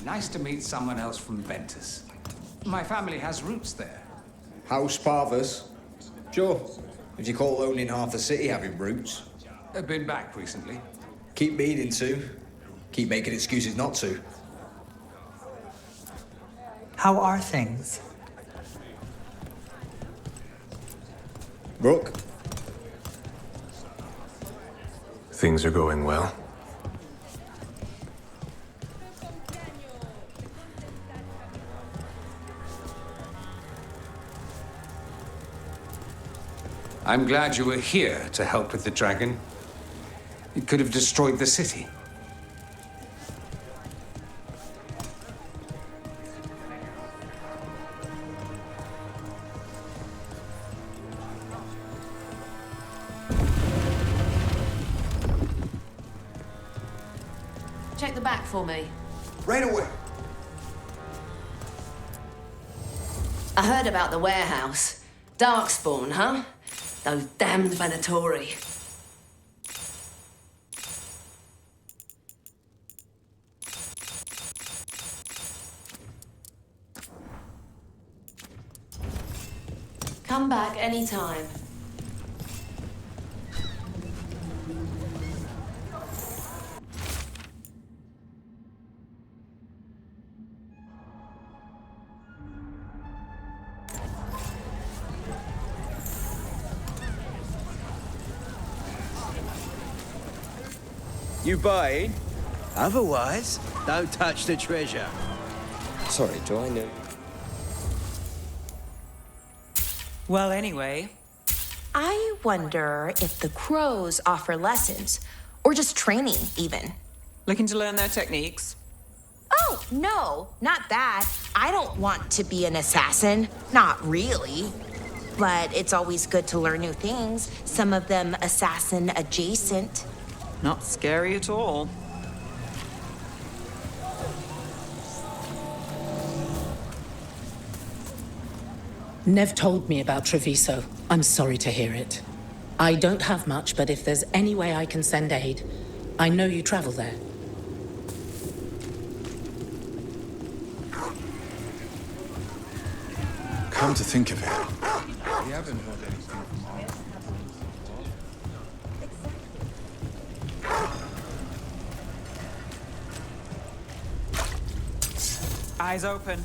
Nice to meet someone else from Ventus. My family has roots there. House Parvus? Sure. If you call owning half the city having roots. I've been back recently. Keep meaning to. Keep making excuses not to. How are things? Brooke? Things are going well. I'm glad you were here to help with the dragon. It could have destroyed the city. Check the back for me. Right away. I heard about the warehouse. Darkspawn, huh? Those damned Venatori. Come back anytime. You buying? Otherwise, don't touch the treasure. Sorry, do I know? Well, anyway, I wonder if the crows offer lessons, or just training, even. looking to learn their techniques? Oh, no, not that. I don't want to be an assassin. Not really. But it's always good to learn new things, some of them assassin adjacent. Not scary at all. Nev told me about Treviso. I'm sorry to hear it. I don't have much, but if there's any way I can send aid, I know you travel there. Come to think of it, We haven't heard anything from our... Eyes open.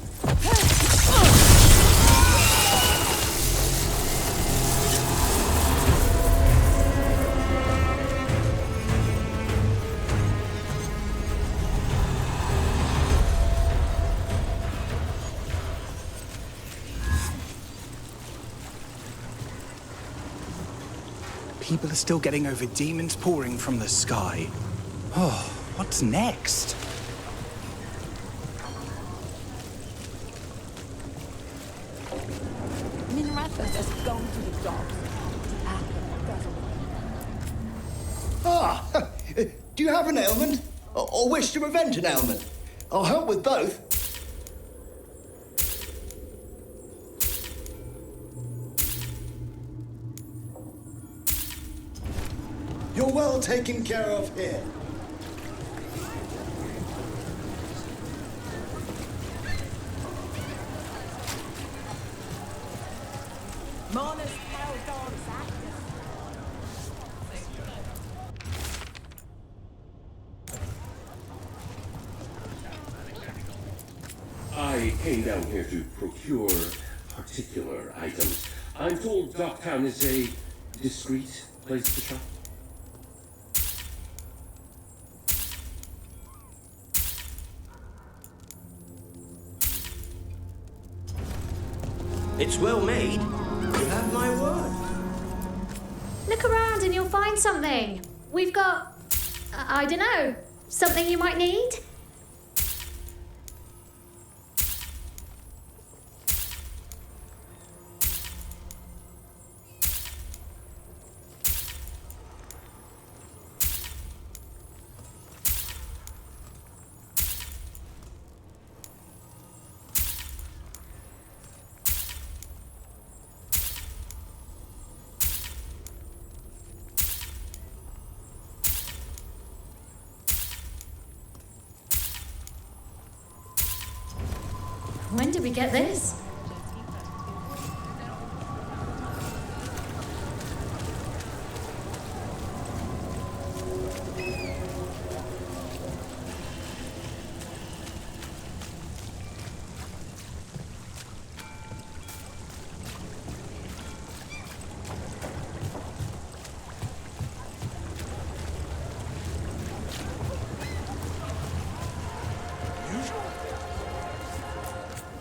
people are still getting over demons pouring from the sky. Oh, what's next? Minrathos has gone to the dogs. Ah! Do you have an ailment? Or wish to prevent an ailment? I'll help with both. You're well taken care of here. I came down here to procure particular items. I'm told Docktown is a discreet place to shop. It's well made. You have my word. Look around and you'll find something. We've got, I don't know, something you might need? When did we get this?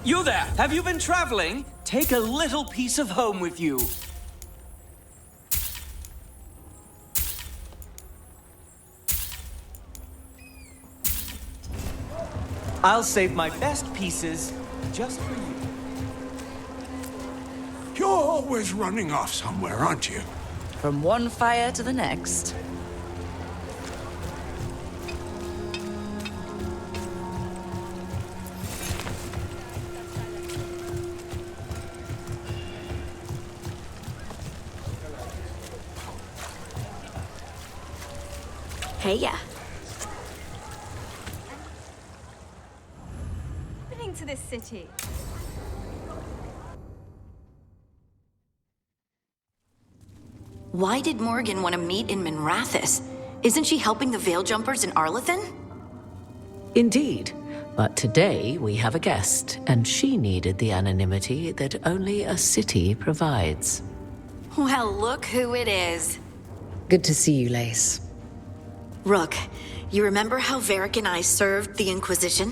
You there! Have you been traveling? Take a little piece of home with you. I'll save my best pieces just for you. You're always running off somewhere, aren't you? From one fire to the next. Heya. Happening to this city? Why did Morgan want to meet in Minrathos? Isn't she helping the Veil Jumpers in Arlathan? Indeed. But today we have a guest, and she needed the anonymity that only a city provides. Well, look who it is. Good to see you, Lace. Rook, you remember how Varric and I served the Inquisition?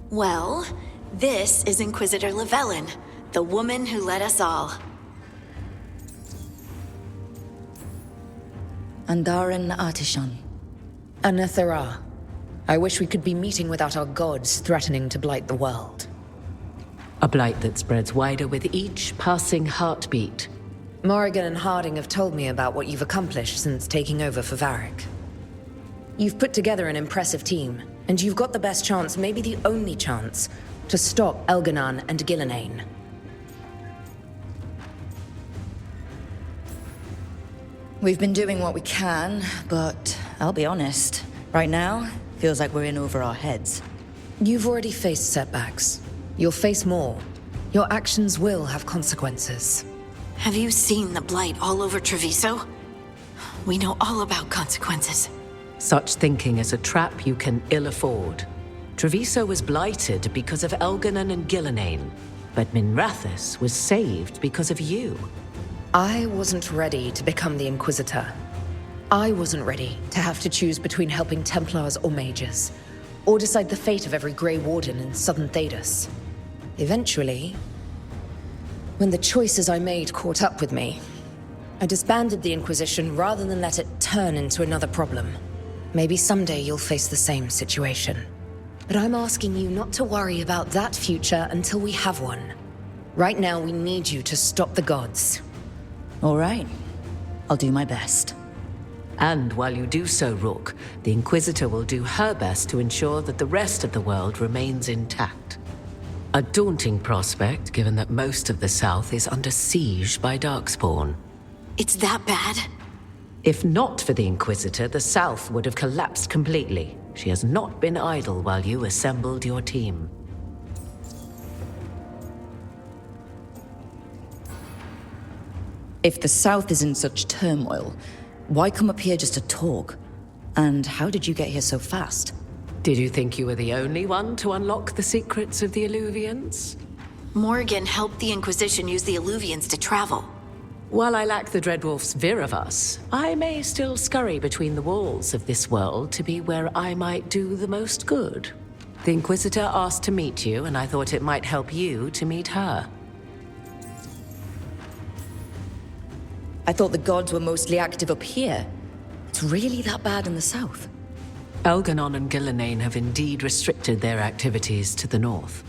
Well, this is Inquisitor Llewellyn, the woman who led us all. Andaran Artishan. Anathara. I wish we could be meeting without our gods threatening to blight the world. A blight that spreads wider with each passing heartbeat. Morrigan and Harding have told me about what you've accomplished since taking over for Varric. You've put together an impressive team, and you've got the best chance, maybe the only chance, to stop Elganon and Gillenane. We've been doing what we can, but I'll be honest. Right now, feels like we're in over our heads. You've already faced setbacks. You'll face more. Your actions will have consequences. Have you seen the Blight all over Treviso? We know all about consequences. Such thinking is a trap you can ill afford. Treviso was blighted because of Elganon and Gillenane, but Minrathos was saved because of you. I wasn't ready to become the Inquisitor. I wasn't ready to have to choose between helping Templars or mages, or decide the fate of every Grey Warden in Southern Thedas. Eventually, when the choices I made caught up with me, I disbanded the Inquisition rather than let it turn into another problem. Maybe someday you'll face the same situation. But I'm asking you not to worry about that future until we have one. Right now, we need you to stop the gods. All right. I'll do my best. And while you do so, Rook, the Inquisitor will do her best to ensure that the rest of the world remains intact. A daunting prospect, given that most of the South is under siege by Darkspawn. It's that bad? If not for the Inquisitor, the South would have collapsed completely. She has not been idle while you assembled your team. If the South is in such turmoil, why come up here just to talk? And how did you get here so fast? Did you think you were the only one to unlock the secrets of the Illuvians? Morgan helped the Inquisition use the Illuvians to travel. While I lack the Dreadwolf's Viravus, I may still scurry between the walls of this world to be where I might do the most good. The Inquisitor asked to meet you, and I thought it might help you to meet her. I thought the gods were mostly active up here. It's really that bad in the south? Elganon and Gillenane have indeed restricted their activities to the north.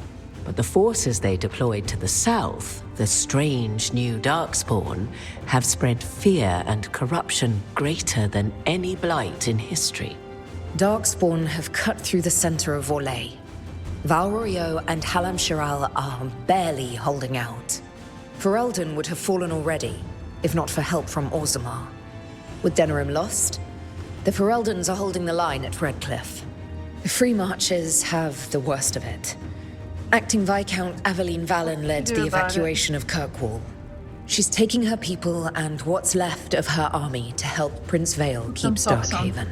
But the forces they deployed to the south, the strange new Darkspawn, have spread fear and corruption greater than any blight in history. Darkspawn have cut through the center of Orlais. Valrorio and Halam Shiral are barely holding out. Ferelden would have fallen already, if not for help from Orzammar. With Denerim lost, the Fereldans are holding the line at Redcliffe. The Free Marches have the worst of it. Acting Viscount Aveline Valen led do the about evacuation of Kirkwall. She's taking her people and what's left of her army to help Prince Vale keep socks on. Starkhaven.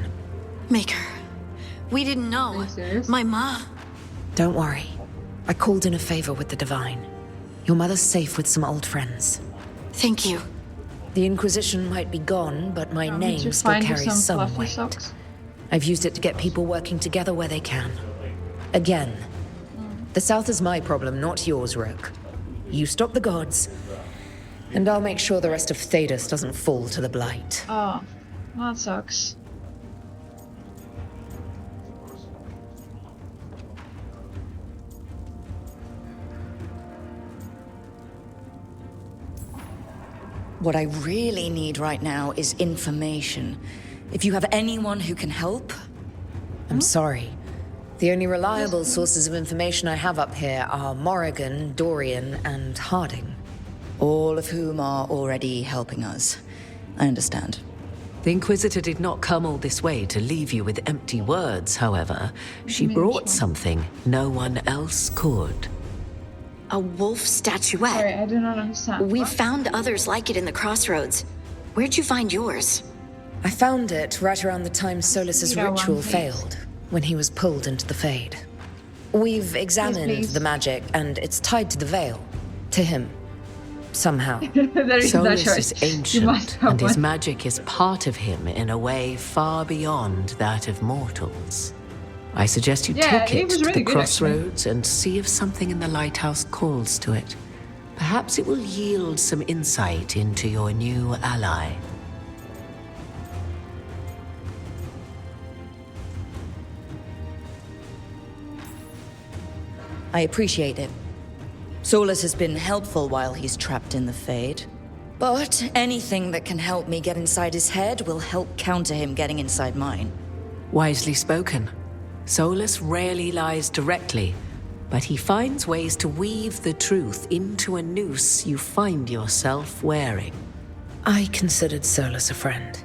Maker, we didn't know. My ma. Don't worry. I called in a favor with the Divine. Your mother's safe with some old friends. Thank you. The Inquisition might be gone, but my I need name to still find you carries some some fluffy weight. socks. I've used it to get people working together where they can. Again. The South is my problem, not yours, Rook. You stop the gods, and I'll make sure the rest of Thedas doesn't fall to the Blight. Oh, that sucks. What I really need right now is information. If you have anyone who can help... I'm sorry. The only reliable sources of information I have up here are Morrigan, Dorian, and Harding. All of whom are already helping us. I understand. The Inquisitor did not come all this way to leave you with empty words, however. She brought something no one else could. A wolf statuette. Sorry, I do not understand. We found others like it in the crossroads. Where'd you find yours? I found it right around the time Solas's You know, ritual one, please. failed, when he was pulled into the Fade. We've examined please. the magic, and it's tied to the Veil. To him. Somehow. There is no Solas choice. is You must ancient, have and his one. magic is part of him in a way far beyond that of mortals. I suggest you Yeah, take it it was to really the good, crossroads and see if something in the lighthouse calls to it. Perhaps it will yield some insight into your new ally. I appreciate it. Solas has been helpful while he's trapped in the Fade. But anything that can help me get inside his head will help counter him getting inside mine. Wisely spoken. Solas rarely lies directly, but he finds ways to weave the truth into a noose you find yourself wearing. I considered Solas a friend.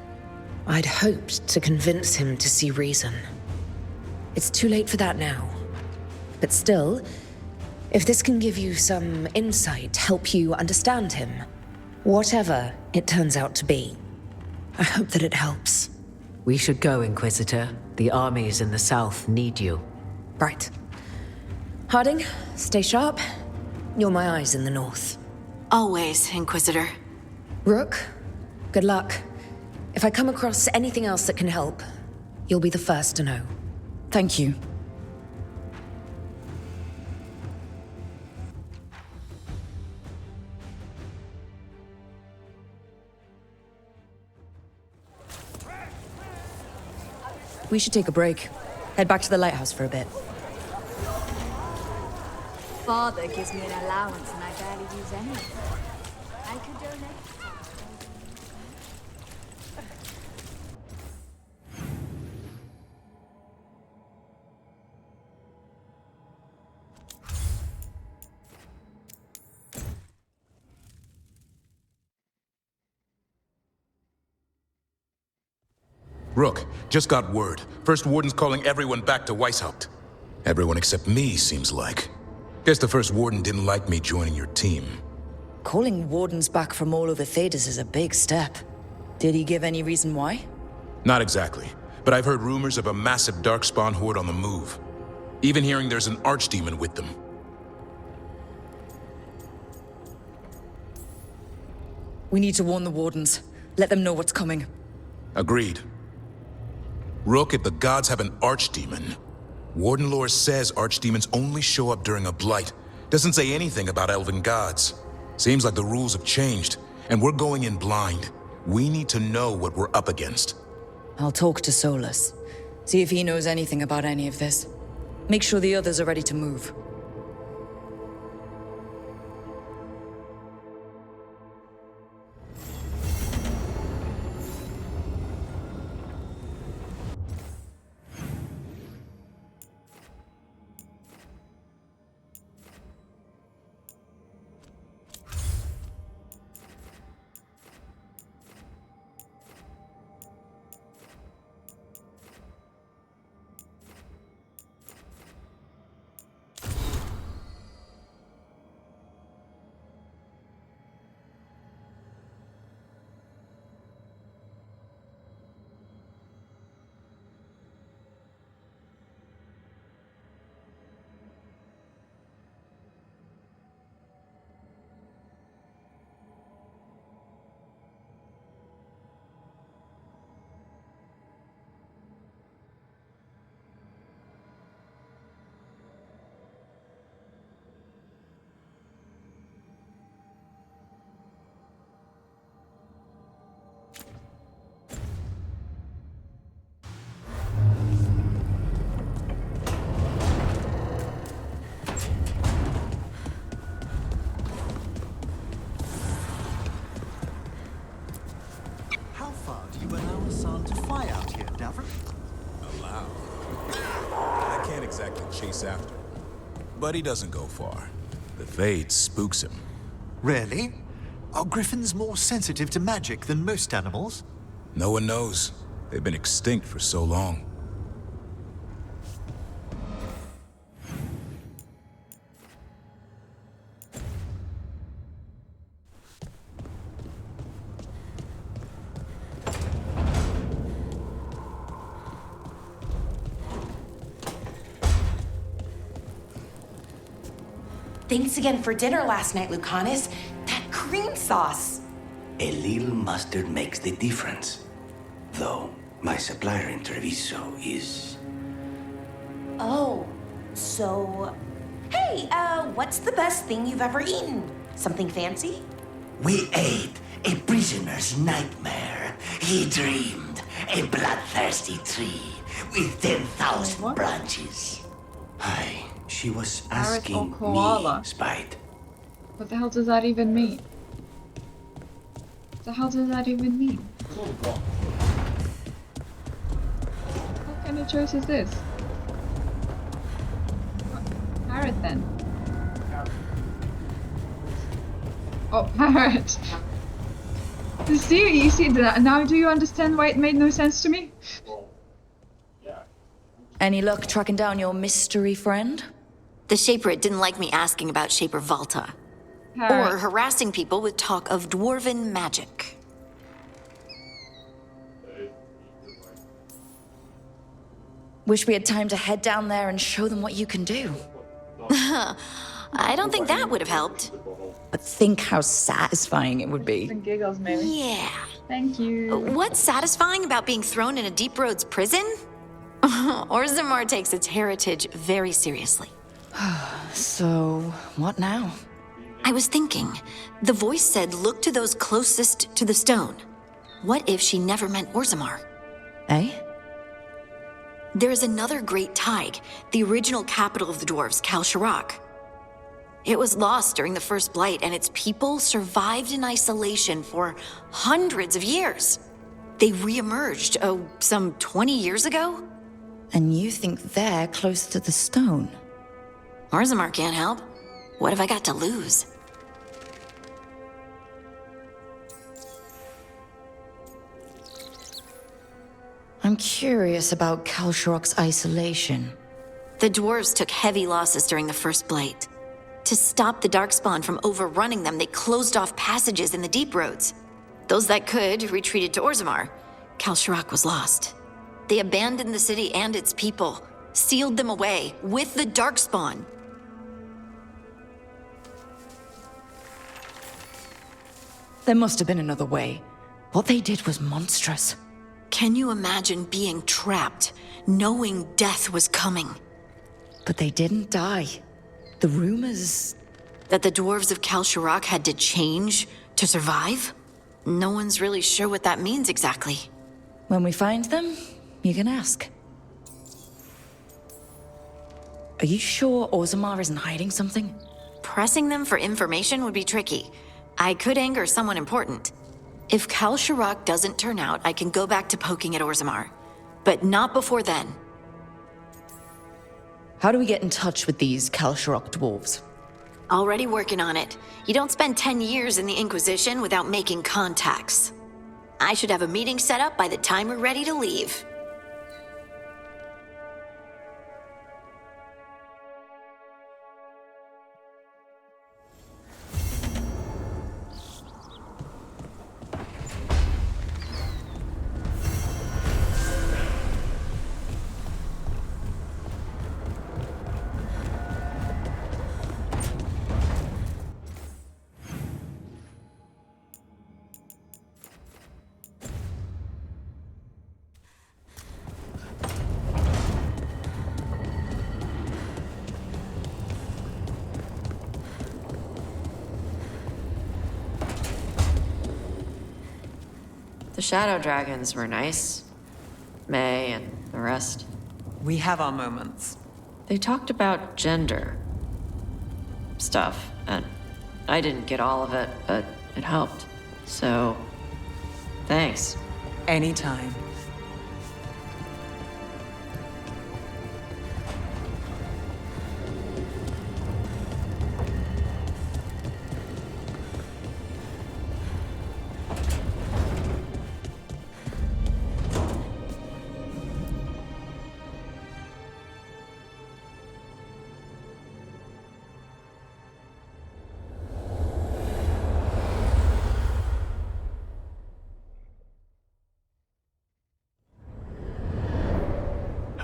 I'd hoped to convince him to see reason. It's too late for that now. But still, if this can give you some insight, help you understand him, whatever it turns out to be, I hope that it helps. We should go, Inquisitor. The armies in the south need you. Right. Harding, stay sharp. You're my eyes in the north. Always, Inquisitor. Rook, good luck. If I come across anything else that can help, you'll be the first to know. Thank you. We should take a break. Head back to the lighthouse for a bit. Father gives me an allowance and I barely use any of it. I could donate. Rook, just got word. First Warden's calling everyone back to Weishaupt. Everyone except me, seems like. Guess the First Warden didn't like me joining your team. Calling wardens back from all over Thedas is a big step. Did he give any reason why? Not exactly, but I've heard rumors of a massive Darkspawn horde on the move. Even hearing there's an archdemon with them. We need to warn the wardens. Let them know what's coming. Agreed. Rook, if the gods have an archdemon, Warden lore says archdemons only show up during a blight. Doesn't say anything about elven gods. Seems like the rules have changed, and we're going in blind. We need to know what we're up against. I'll talk to Solas. See if he knows anything about any of this. Make sure the others are ready to move. aren't to fly out here, Davra. Allow. I can't exactly chase after him. But he doesn't go far. The Fade spooks him. Really? Are griffins more sensitive to magic than most animals? No one knows. They've been extinct for so long. Thanks again for dinner last night, Lucanus. That cream sauce. A little mustard makes the difference. Though, my supplier in Treviso is... Oh, so... Hey, what's the best thing you've ever eaten? Something fancy? We ate a prisoner's nightmare. He dreamed a bloodthirsty tree with 10,000 branches. She was Parrot asking or koala? me, Spite. What the hell does that even mean? What the hell does that even mean? What kind of choice is this? Parrot then. Oh, parrot. You see that now? Do you understand why it made no sense to me? Any luck tracking down your mystery friend? The Shaper didn't like me asking about Shaper Valta. Or harassing people with talk of dwarven magic. Wish we had time to head down there and show them what you can do. I don't think that would have helped. But think how satisfying it would be. And giggles, maybe. Yeah. Thank you. What's satisfying about being thrown in a Deep Roads prison? Orzammar takes its heritage very seriously. So, what now? I was thinking, the voice said look to those closest to the stone. What if she never meant Orzammar? Eh? There is another great Tig, the original capital of the dwarves, Kalsharak. It was lost during the first Blight, and its people survived in isolation for hundreds of years. They re-emerged, some 20 years ago? And you think they're close to the stone? Orzammar can't help. What have I got to lose? I'm curious about Kalsharak's isolation. The dwarves took heavy losses during the first Blight. To stop the Darkspawn from overrunning them, they closed off passages in the Deep Roads. Those that could retreated to Orzammar. Kalsharak was lost. They abandoned the city and its people, sealed them away with the Darkspawn. There must have been another way. What they did was monstrous. Can you imagine being trapped, knowing death was coming? But they didn't die. The rumors... That the dwarves of Kalsharak had to change to survive? No one's really sure what that means exactly. When we find them, you can ask. Are you sure Orzammar isn't hiding something? Pressing them for information would be tricky. I could anger someone important. If Kalsharak doesn't turn out, I can go back to poking at Orzammar. But not before then. How do we get in touch with these Kalsharak dwarves? Already working on it. You don't spend 10 years in the Inquisition without making contacts. I should have a meeting set up by the time we're ready to leave. The Shadow Dragons were nice. May and the rest. We have our moments. They talked about gender stuff, and I didn't get all of it, but it helped. So, thanks. Anytime.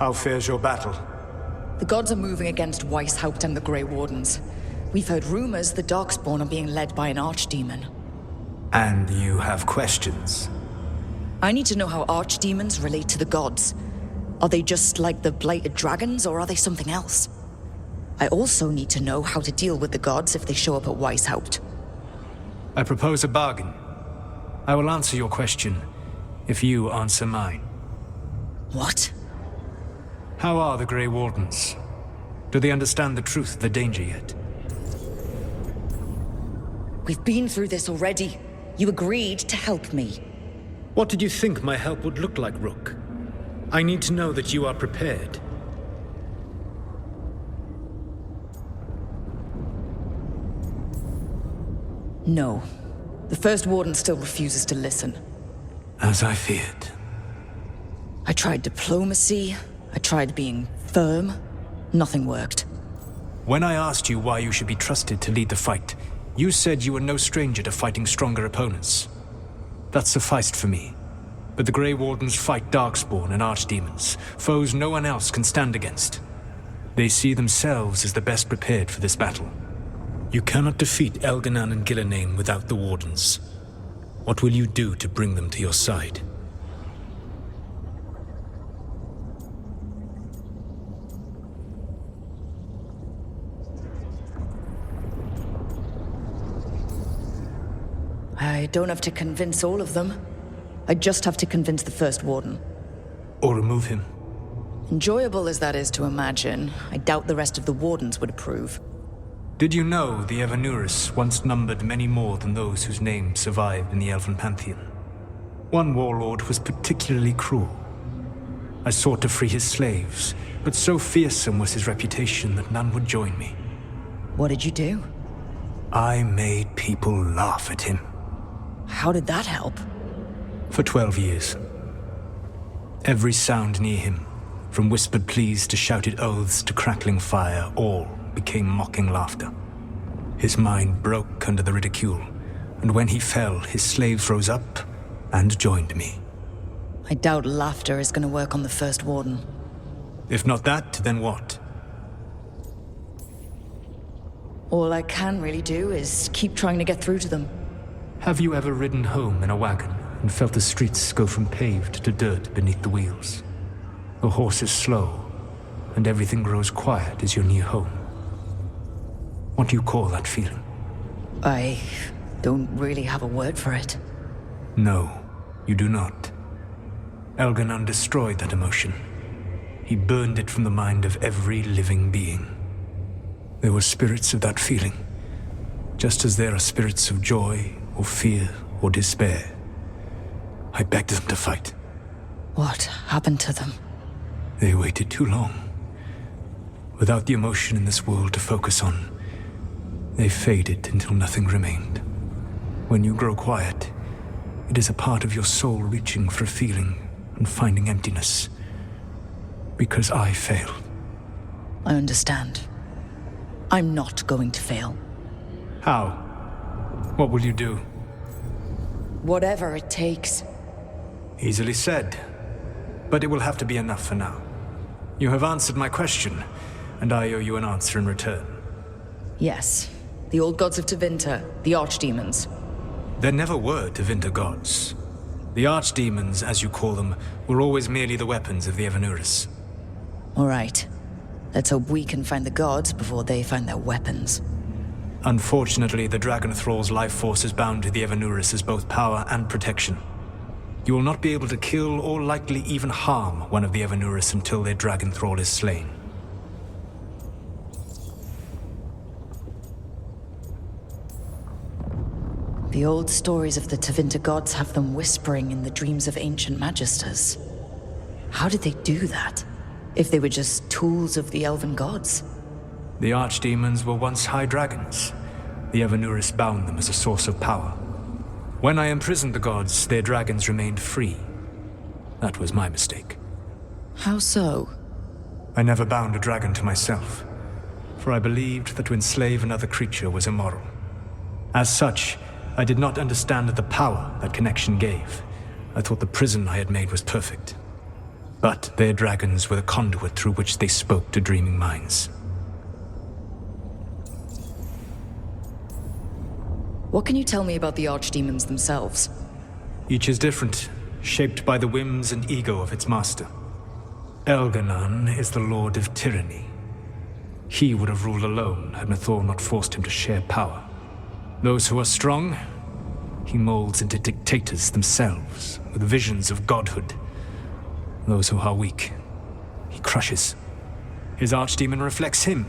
How fares your battle? The gods are moving against Weishaupt and the Grey Wardens. We've heard rumors the Darkspawn are being led by an archdemon. And you have questions? I need to know how archdemons relate to the gods. Are they just like the blighted dragons, or are they something else? I also need to know how to deal with the gods if they show up at Weishaupt. I propose a bargain. I will answer your question if you answer mine. What? How are the Grey Wardens? Do they understand the truth of the danger yet? We've been through this already. You agreed to help me. What did you think my help would look like, Rook? I need to know that you are prepared. No. The First Warden still refuses to listen. As I feared. I tried diplomacy. I tried being firm. Nothing worked. When I asked you why you should be trusted to lead the fight, you said you were no stranger to fighting stronger opponents. That sufficed for me. But the Grey Wardens fight Darkspawn and Archdemons, foes no one else can stand against. They see themselves as the best prepared for this battle. You cannot defeat Elganan and Gillenane without the Wardens. What will you do to bring them to your side? I don't have to convince all of them. I just have to convince the First Warden. Or remove him. Enjoyable as that is to imagine, I doubt the rest of the Wardens would approve. Did you know the Evanuris once numbered many more than those whose names survive in the Elven Pantheon? One warlord was particularly cruel. I sought to free his slaves, but so fearsome was his reputation that none would join me. What did you do? I made people laugh at him. How did that help? For 12 years. Every sound near him, from whispered pleas to shouted oaths to crackling fire, all became mocking laughter. His mind broke under the ridicule, and when he fell, his slaves rose up and joined me. I doubt laughter is going to work on the First Warden. If not that, then what? All I can really do is keep trying to get through to them. Have you ever ridden home in a wagon and felt the streets go from paved to dirt beneath the wheels? The horse is slow, and everything grows quiet as you're near home. What do you call that feeling? I don't really have a word for it. No, you do not. Elganan destroyed that emotion. He burned it from the mind of every living being. There were spirits of that feeling, just as there are spirits of joy, or fear, or despair. I begged them to fight. What happened to them? They waited too long. Without the emotion in this world to focus on, they faded until nothing remained. When you grow quiet, it is a part of your soul reaching for a feeling and finding emptiness. Because I failed. I understand. I'm not going to fail. How? What will you do? Whatever it takes. Easily said. But it will have to be enough for now. You have answered my question, and I owe you an answer in return. Yes. The old gods of Tevinter, the archdemons. There never were Tevinter gods. The archdemons, as you call them, were always merely the weapons of the Evanuris. All right. Let's hope we can find the gods before they find their weapons. Unfortunately, the Dragon Thrall's life force is bound to the Evanuris as both power and protection. You will not be able to kill or likely even harm one of the Evanuris until their Dragon Thrall is slain. The old stories of the Tevinter gods have them whispering in the dreams of ancient magisters. How did they do that? If they were just tools of the elven gods? The archdemons were once high dragons. The Evanuris bound them as a source of power. When I imprisoned the gods, their dragons remained free. That was my mistake. How so? I never bound a dragon to myself, for I believed that to enslave another creature was immoral. As such, I did not understand the power that connection gave. I thought the prison I had made was perfect. But their dragons were the conduit through which they spoke to dreaming minds. What can you tell me about the archdemons themselves? Each is different, shaped by the whims and ego of its master. Elganon is the lord of tyranny. He would have ruled alone had Nathor not forced him to share power. Those who are strong, he molds into dictators themselves, with visions of godhood. Those who are weak, he crushes. His archdemon reflects him.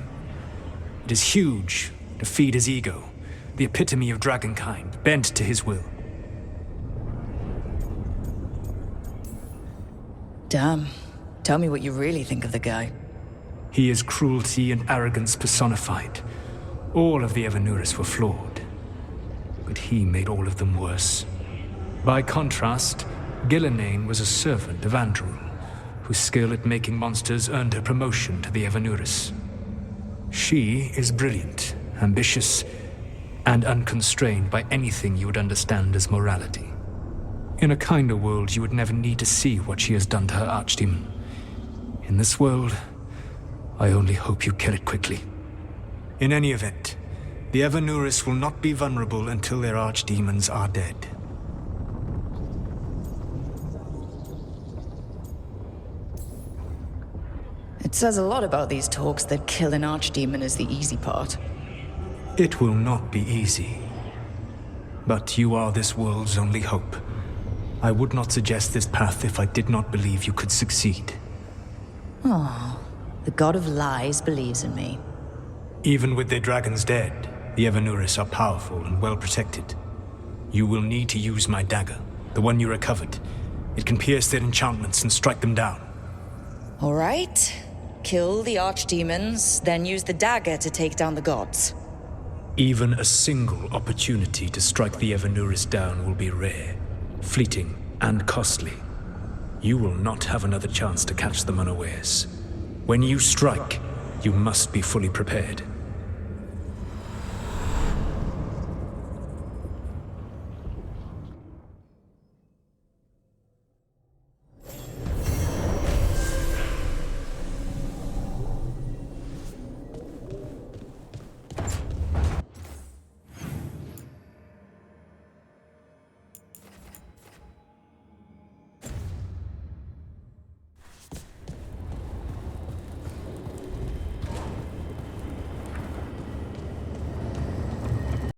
It is huge, to feed his ego, the epitome of dragonkind, bent to his will. Damn. Tell me what you really think of the guy. He is cruelty and arrogance personified. All of the Evanuris were flawed, but he made all of them worse. By contrast, Gillenane was a servant of Andrul, whose skill at making monsters earned her promotion to the Evanuris. She is brilliant, ambitious, and unconstrained by anything you would understand as morality. In a kinder world, you would never need to see what she has done to her archdemon. In this world, I only hope you kill it quickly. In any event, the Evanuris will not be vulnerable until their archdemons are dead. It says a lot about these talks that kill an archdemon is the easy part. It will not be easy. But you are this world's only hope. I would not suggest this path if I did not believe you could succeed. Oh, the god of lies believes in me. Even with their dragons dead, the Evanuris are powerful and well protected. You will need to use my dagger, the one you recovered. It can pierce their enchantments and strike them down. All right. Kill the archdemons, then use the dagger to take down the gods. Even a single opportunity to strike the Evanuris down will be rare, fleeting, and costly. You will not have another chance to catch them unawares. When you strike, you must be fully prepared.